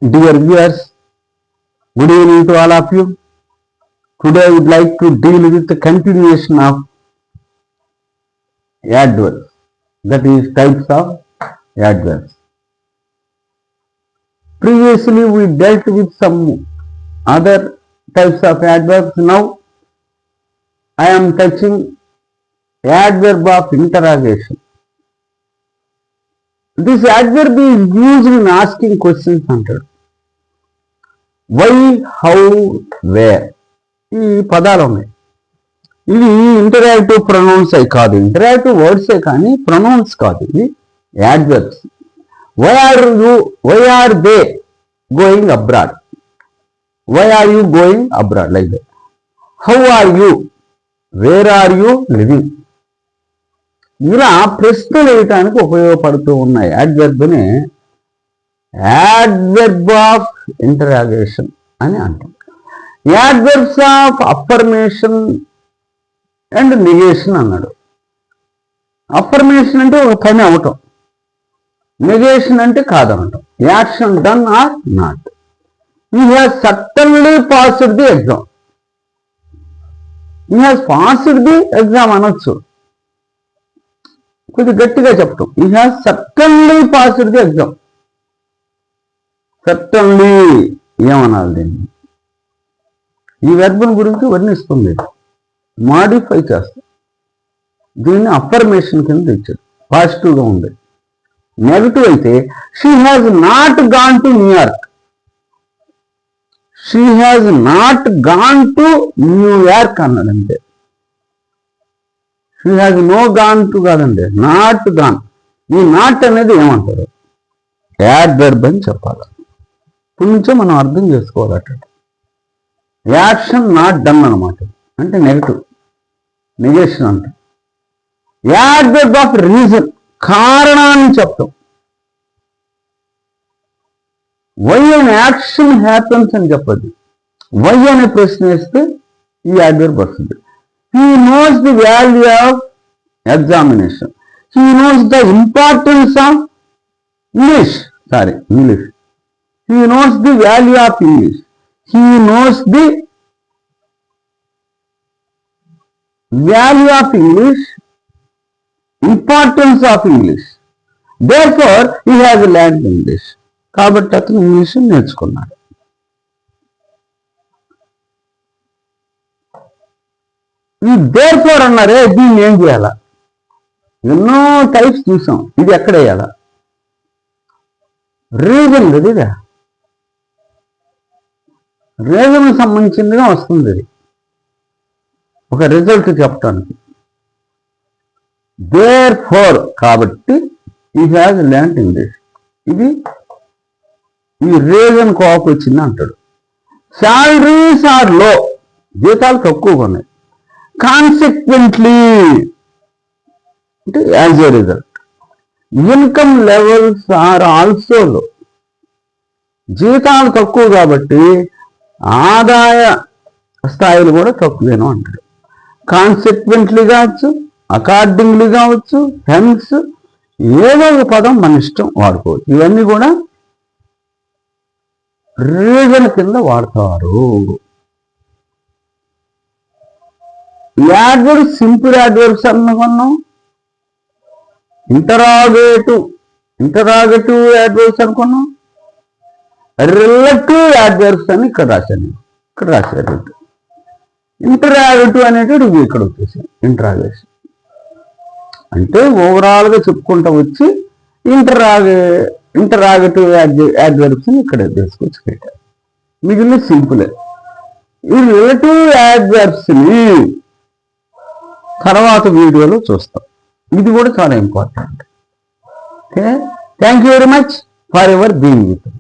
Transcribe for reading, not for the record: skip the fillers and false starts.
Dear viewers, good evening to all of you. Today I would like to deal with the continuation of adverbs, that is types of adverbs. Previously we dealt with some other types of adverbs. Now I am touching adverb of interrogation. This adverb is used in asking questions అంటాడు. Why, how, where ఈ పదాలు ఉన్నాయి. ఇవి interactive pronouns కాదు, interactive వర్డ్సే కానీ pronouns కాదు, ఇవి adverbs. Why are they going abroad, why are you going abroad, like that. How are you, where are you living. ఇలా ప్రశ్నలు వేయటానికి ఉపయోగపడుతూ ఉన్న యాడ్వర్బ్ని యాడ్వర్బ్ ఆఫ్ ఇంటరాగేషన్ అని అంటాం. Adverbs of affirmation and negation అన్నాడు. అఫర్మేషన్ అంటే ఒక పని అవటం, నెగేషన్ అంటే కాదనటం. Action done or not. He has certainly passed the exam, he has passed the exam అనొచ్చు, కొద్దిగా గట్టిగా చెప్పటం. He has certainly passed the exam. Certainly ఏమనాలి దీన్ని? ఈ వెర్బ్ గురించి వర్ణిస్తుంది, మాడిఫై చేస్తాం. దీన్ని అఫర్మేషన్ కింద ఇచ్చాడు, పాజిటివ్గా ఉంది. నెగటివ్ అయితే she has not gone to New York, she has not gone to New York అన్నాడు అంతే. She has no gone to కాదండి, నాట్ గాన్. ఈ నాట్ అనేది ఏమంటారు? యాడ్వర్బ్ అని చెప్పాలి. ఇప్పటి నుంచో మనం అర్థం చేసుకోవాలట. యాక్షన్ నాట్ డన్ అనమాట, అంటే నెగటివ్, నెగేషన్ అంట. యాడ్వర్బ్ ఆఫ్ రీజన్, కారణాన్ని చెప్తాం. వై అన్ యాక్షన్ హ్యాపన్స్ అని చెప్పదు, వై అనే ప్రశ్న వేస్తే ఈ యాడ్వర్బ్ వస్తుంది. He knows the value of examination, he knows the importance of English. He knows the value of English. He knows the value of English, importance of English. Therefore, he has learned English. కాబట్టి అతను English నేర్చుకున్నాడు. ఈ therefore అన్నారే, దీన్ని ఏం చేయాలా? ఎన్నో types చూసాం, ఇది ఎక్కడ వేయాలా? రీజన్ కదా, రీజన్ సంబంధించిందిగా వస్తుంది ఇది, ఒక రిజల్ట్ చెప్పడానికి. దేర్ ఫోర్, కాబట్టి హీ హ్యాజ్ లెర్న్డ్ ఇంగ్లీష్. ఇది ఈ రీజన్ కోఆప్ వచ్చింది అంటాడు. శాలరీస్ ఆర్ లో, జీతాలు తక్కువగా ఉన్నాయి. కాన్సిక్వెంట్లీ అంటే as a result. Income levels are also low, జీతాలు తక్కువ కాబట్టి ఆదాయ స్థాయిలు కూడా తక్కువేనో అంటాడు. కాన్సిక్వెంట్లీ కావచ్చు, అకార్డింగ్లీ కావచ్చు, హెన్స్ ఏదో ఒక పదం మన ఇష్టం వాడుకోవచ్చు. ఇవన్నీ కూడా రీజన్ కింద వాడతారు. యాడ్వర్బ్స్ సింపుల్ యాడ్వర్బ్స్ అనుకున్నాం, ఇంటరాగేటివ్ యాడ్వర్బ్స్ అనుకున్నాం, రిలేటివ్ యాడ్వర్బ్స్ అని ఇక్కడ రాశారు. ఇంటరాగేటివ్ అనేటివి ఇక్కడ వచ్చేసాయి. ఇంటరాగేషన్ అంటే ఓవరాల్గా చెప్పుకుంటూ వచ్చి ఇంటరాగేటివ్ యాడ్వర్బ్స్ని ఇక్కడ తీసుకొచ్చి పెట్టారు. మిగిలిన సింపులే. ఈ రిలేటివ్ యాడ్వర్బ్స్ని తర్వాత వీడియోలో చూస్తాం. ఇది కూడా చాలా important. Okay, thank you very much for your being with me.